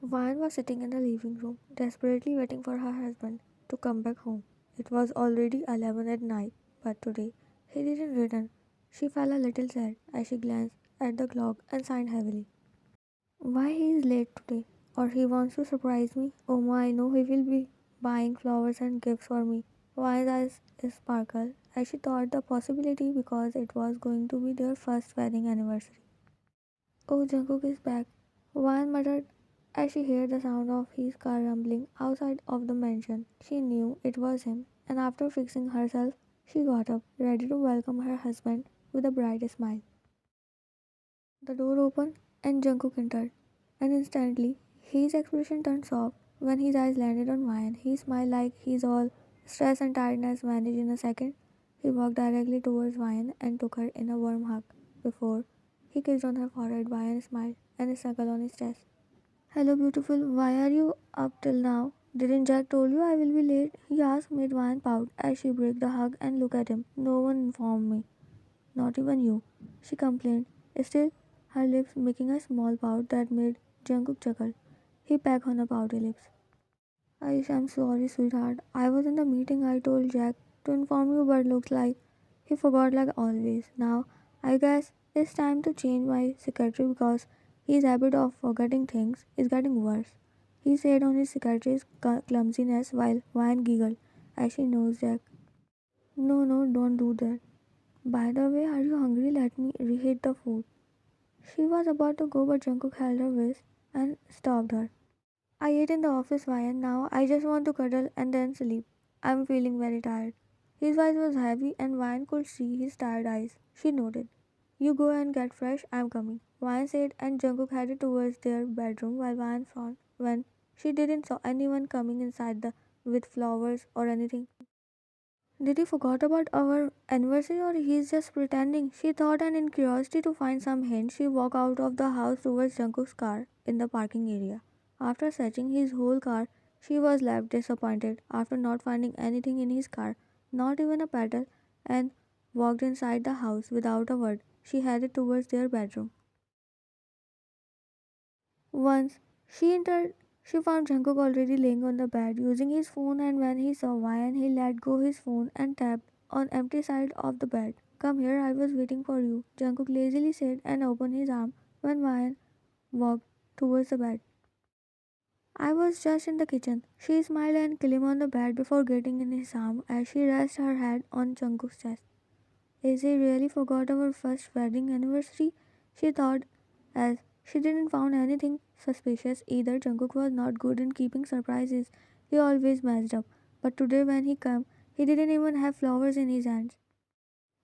Vine was sitting in the living room, desperately waiting for her husband to come back home. It was already 11 at night, but today he didn't return. She felt a little sad as she glanced at the clock and sighed heavily. Why he is late today? Or he wants to surprise me? Oh my, I know he will be buying flowers and gifts for me. Vine's eyes sparkled as she thought the possibility because it was going to be their first wedding anniversary. Oh, Jungkook is back. Vine muttered as she heard the sound of his car rumbling outside of the mansion. She knew it was him, and after fixing herself, she got up, ready to welcome her husband with a bright smile. The door opened, and Jungkook entered, and instantly his expression turned soft. When his eyes landed on Vine, he smiled like his all stress and tiredness vanished in a second. He walked directly towards Vine and took her in a warm hug. Before he kissed on her forehead, Vine smiled and snuggled on his chest. Hello, beautiful. Why are you up till now? Didn't Jack told you I will be late? He asked, made Vine pout as she broke the hug and looked at him. No one informed me. Not even you, she complained, still her lips making a small pout that made Jungkook chuckle. He pecked on her pouty lips. I'm sorry, sweetheart. I was in the meeting. I told Jack to inform you, but looks like he forgot like always. Now, I guess it's time to change my secretary because his habit of forgetting things is getting worse. He said on his secretary's clumsiness while Vine giggled as she knows Jack. No, no, don't do that. By the way, are you hungry? Let me reheat the food. She was about to go, but Jungkook held her waist and stopped her. I ate in the office, Ryan. Now I just want to cuddle and then sleep. I'm feeling very tired. His voice was heavy, and Ryan could see his tired eyes. She nodded. You go and get fresh. I'm coming. Ryan said, and Jungkook headed towards their bedroom while Ryan frowned when she didn't saw anyone coming inside the with flowers or anything. Did he forgot about our anniversary or he's just pretending? She thought and in curiosity to find some hint, she walked out of the house towards Jungkook's car in the parking area. After searching his whole car, she was left disappointed after not finding anything in his car, not even a petal, and walked inside the house without a word. She headed towards their bedroom. Once she entered, she found Jungkook already laying on the bed using his phone, and when he saw Ryan, he let go his phone and tapped on empty side of the bed. Come here, I was waiting for you, Jungkook lazily said and opened his arm when Ryan walked towards the bed. I was just in the kitchen. She smiled and climbed on the bed before getting in his arm as she rested her head on Jungkook's chest. Is he really forgot our first wedding anniversary? She thought as she didn't found anything suspicious either. Jungkook was not good in keeping surprises. He always messed up. But today when he came, he didn't even have flowers in his hands.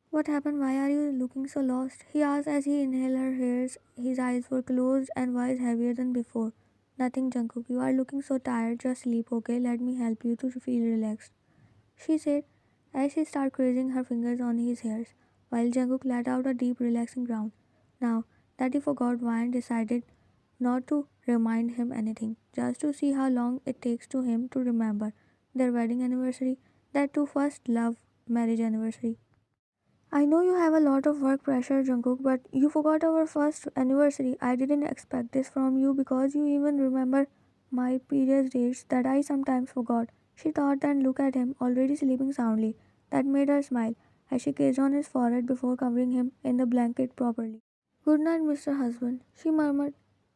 What happened? Why are you looking so lost? He asked as he inhaled her hairs. His eyes were closed and voice heavier than before. Nothing, Jungkook. You are looking so tired. Just sleep, okay? Let me help you to feel relaxed, she said as she started caressing her fingers on his hairs, while Jungkook let out a deep, relaxing groan. Now that he forgot, Ryan decided not to remind him anything, just to see how long it takes to him to remember their wedding anniversary, that too first love marriage anniversary. I know you have a lot of work pressure, Jungkook, but you forgot our first anniversary. I didn't expect this from you because you even remember my period dates that I sometimes forgot. She thought and looked at him, already sleeping soundly. That made her smile as she kissed on his forehead before covering him in the blanket properly. Good night, Mr. Husband, she murmured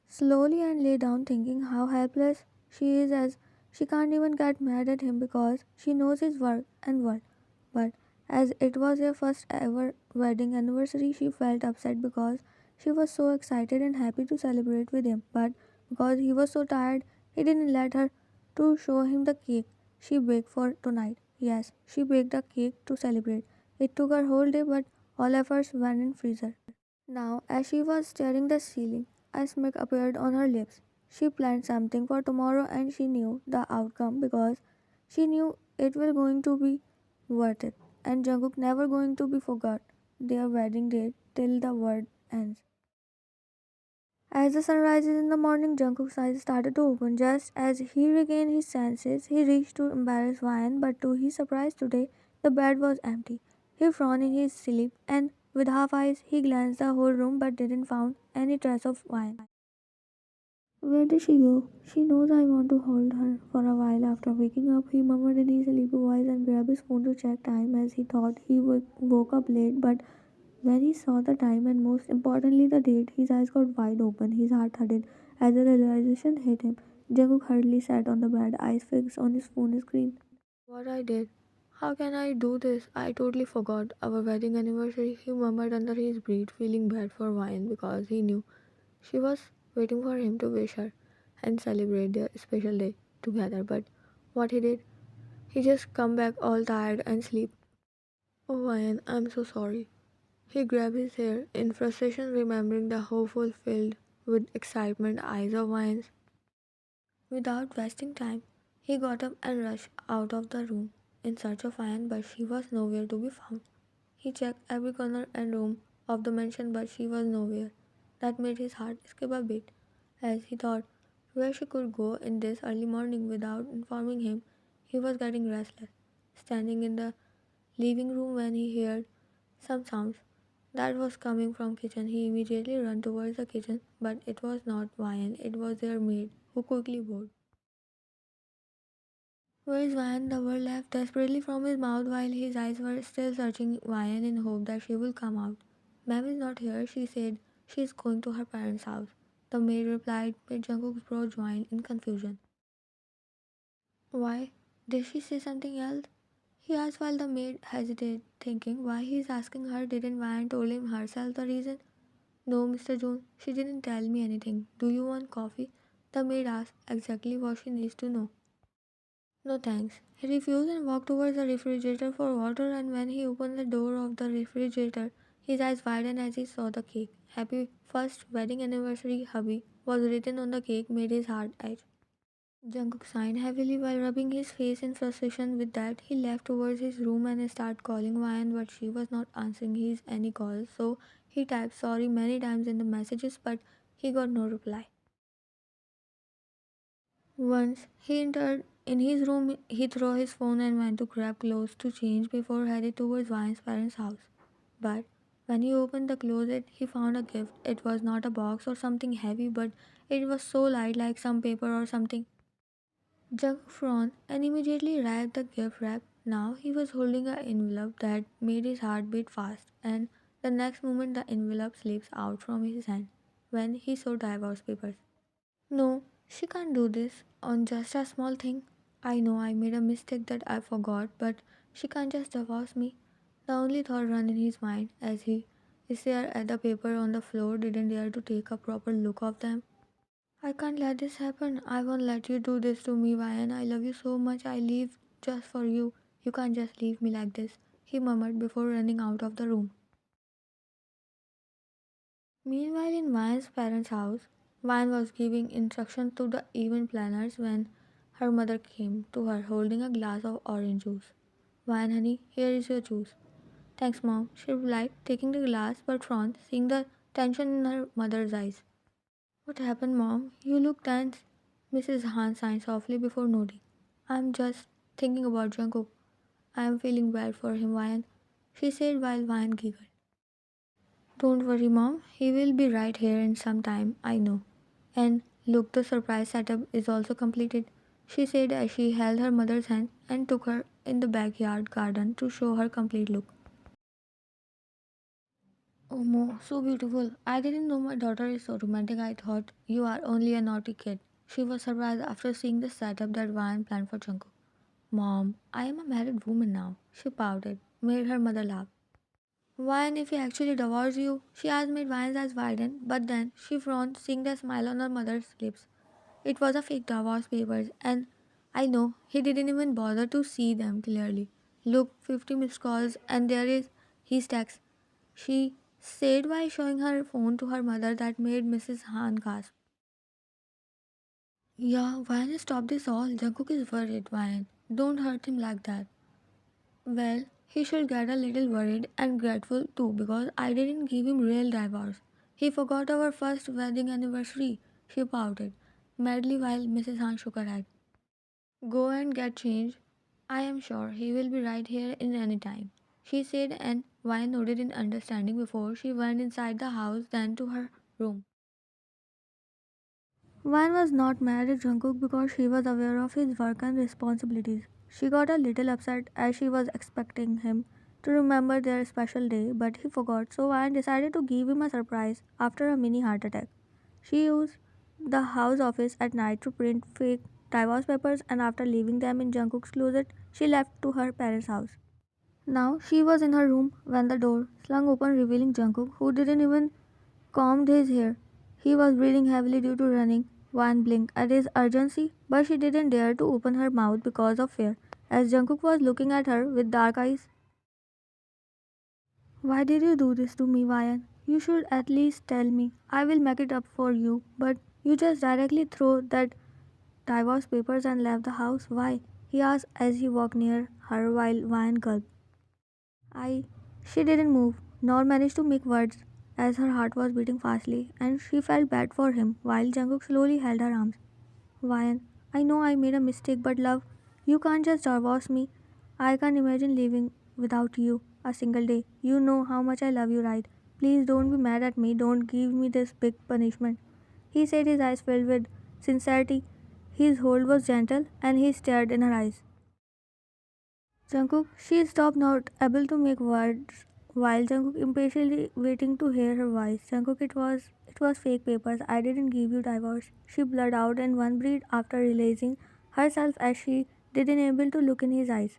slowly and lay down thinking how helpless she is as she can't even get mad at him because she knows his work and world. But as it was their first ever wedding anniversary, she felt upset because she was so excited and happy to celebrate with him. But because he was so tired, he didn't let her to show him the cake she baked for tonight. Yes, she baked a cake to celebrate. It took her whole day, but all efforts went in freezer. Now, as she was staring the ceiling, a smirk appeared on her lips. She planned something for tomorrow and she knew the outcome because she knew it was going to be worth it. And Jungkook never going to be forgot their wedding date till the world ends. As the sun rises in the morning, Jungkook's eyes started to open. Just as he regained his senses, he reached to embarrass Ryan, but to his surprise today, the bed was empty. He frowned in his sleep, and with half eyes, he glanced the whole room but didn't find any trace of Ryan. Where did she go? She knows I want to hold her. For a while after waking up, he murmured in his sleepy voice and grabbed his phone to check time as he thought he woke up late. But when he saw the time and most importantly the date, his eyes got wide open, his heart thudded as the realization hit him. Jungkook hurriedly sat on the bed, eyes fixed on his phone screen. What I did? How can I do this? I totally forgot our wedding anniversary, he murmured under his breath, feeling bad for Wine because he knew she was waiting for him to wish her and celebrate their special day together. But what he did, he just come back all tired and sleep. Oh Ryan, I'm so sorry. He grabbed his hair in frustration, remembering the hopeful filled with excitement eyes of Ryan's. Without wasting time, he got up and rushed out of the room in search of Ryan, but she was nowhere to be found. He checked every corner and room of the mansion, but she was nowhere. That made his heart skip a bit, as he thought where she could go in this early morning without informing him. He was getting restless, standing in the living room when he heard some sounds that was coming from kitchen. He immediately ran towards the kitchen, but it was not Ryan, it was their maid, who quickly bowed. Where is Ryan? The word left desperately from his mouth while his eyes were still searching Ryan in hope that she will come out. Ma'am is not here, she said. She is going to her parents' house. The maid replied, made Jungkook's brow join in confusion. Why? Did she say something else? He asked while the maid hesitated, thinking why he is asking her. Didn't Ryan told him herself the reason? No, Mr. Jones, she didn't tell me anything. Do you want coffee? The maid asked exactly what she needs to know. No thanks. He refused and walked towards the refrigerator for water, and when he opened the door of the refrigerator, his eyes widened as he saw the cake. Happy first wedding anniversary, hubby, was written on the cake, made his heart ache. Jungkook sighed heavily while rubbing his face in frustration. With that, he left towards his room and started calling Ryan, but she was not answering his any calls, so he typed sorry many times in the messages, but he got no reply. Once he entered in his room, he threw his phone and went to grab clothes to change before headed towards Ryan's parents' house. But when he opened the closet, he found a gift. It was not a box or something heavy, but it was so light like some paper or something. Jung frowned and immediately wrapped the gift wrap. Now he was holding an envelope that made his heart beat fast, and the next moment the envelope slips out from his hand when he saw divorce papers. No, she can't do this on just a small thing. I know I made a mistake that I forgot, but she can't just divorce me. The only thought ran in his mind as he stared at the paper on the floor, didn't dare to take a proper look of them. I can't let this happen. I won't let you do this to me, Ryan. I love you so much. I live just for you. You can't just leave me like this, he murmured before running out of the room. Meanwhile, in Ryan's parents' house, Ryan was giving instructions to the event planners when her mother came to her holding a glass of orange juice. Ryan, honey, here is your juice. Thanks, mom, she replied, taking the glass but frowned, seeing the tension in her mother's eyes. What happened, mom? You look tense. Mrs. Han sighed softly before nodding. I'm just thinking about Jungkook. I am feeling bad for him, Ryan, she said while Ryan giggled. Don't worry, Mom. He will be right here in some time, I know. And look, the surprise setup is also completed, she said as she held her mother's hand and took her in the backyard garden to show her complete look. Oh, Mo, so beautiful. I didn't know my daughter is so romantic. I thought you are only a naughty kid. She was surprised after seeing the setup that Ryan planned for Jungkook. Mom, I am a married woman now, she pouted, made her mother laugh. Why and if he actually devours you? She asked made Vian's eyes widen, but then she frowned, seeing the smile on her mother's lips. It was a fake divorce papers, and I know he didn't even bother to see them clearly. Look, 50 missed calls, and there is his text. She said while showing her phone to her mother that made Mrs. Han gasp. Yeah, Vian, stop this all. Jungkook is worried, Vian. Don't hurt him like that. Well, he should get a little worried and grateful too because I didn't give him real divorce. He forgot our first wedding anniversary, she pouted, madly while Mrs. Han shook her head. Go and get changed. I am sure he will be right here in any time, she said, and Vi nodded in understanding before she went inside the house, then to her room. Wan was not mad at Jungkook because she was aware of his work and responsibilities. She got a little upset as she was expecting him to remember their special day, but he forgot, so Wan decided to give him a surprise after a mini heart attack. She used the house office at night to print fake divorce papers, and after leaving them in Jungkook's closet, she left to her parents' house. Now she was in her room when the door slung open, revealing Jungkook, who didn't even combed his hair. He was breathing heavily due to running. Wan blinked at his urgency, but she didn't dare to open her mouth because of fear, as Jungkook was looking at her with dark eyes. Why did you do this to me, Vayan? You should at least tell me. I will make it up for you, but you just directly throw that divorce papers and left the house. Why? He asked as he walked near her while Vayan gulped. I. She didn't move, nor manage to make words, as her heart was beating fastly, and she felt bad for him, while Jungkook slowly held her arms. Vayan, I know I made a mistake, but love, you can't just divorce me. I can't imagine living without you a single day. You know how much I love you, right? Please don't be mad at me. Don't give me this big punishment. He said, his eyes filled with sincerity. His hold was gentle, and he stared in her eyes. Jungkook, she stopped, not able to make words, while Jungkook impatiently waiting to hear her voice. Jungkook, it was fake papers. I didn't give you divorce. She blurted out in one breath after realizing herself as she didn't able to look in his eyes.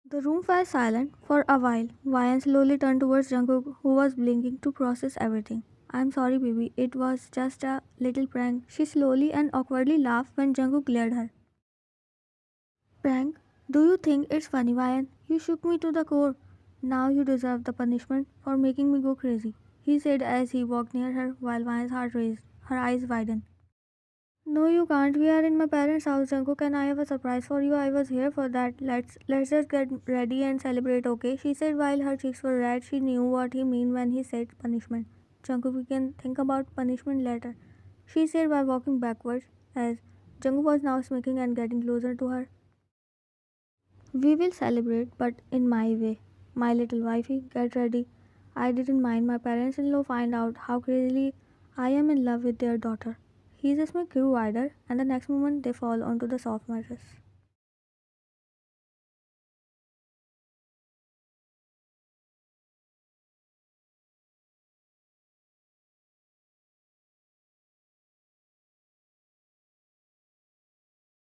The room fell silent for a while. Ryan slowly turned towards Jungkook, who was blinking to process everything. I'm sorry, baby. It was just a little prank. She slowly and awkwardly laughed when Jungkook glared her. Prank? Do you think it's funny, Ryan? You shook me to the core. Now you deserve the punishment for making me go crazy, he said as he walked near her while Ryan's heart raced. Her eyes widened. No, you can't. We are in my parents' house, Jungkook, and I have a surprise for you. I was here for that. Let's just get ready and celebrate, okay? She said while her cheeks were red. She knew what he meant when he said punishment. Jungkook, we can think about punishment later, she said while walking backwards as Jungkook was now smirking and getting closer to her. We will celebrate, but in my way. My little wifey, get ready. I didn't mind my parents in law find out how crazily I am in love with their daughter. His smile grew wider, and the next moment they fall onto the soft mattress.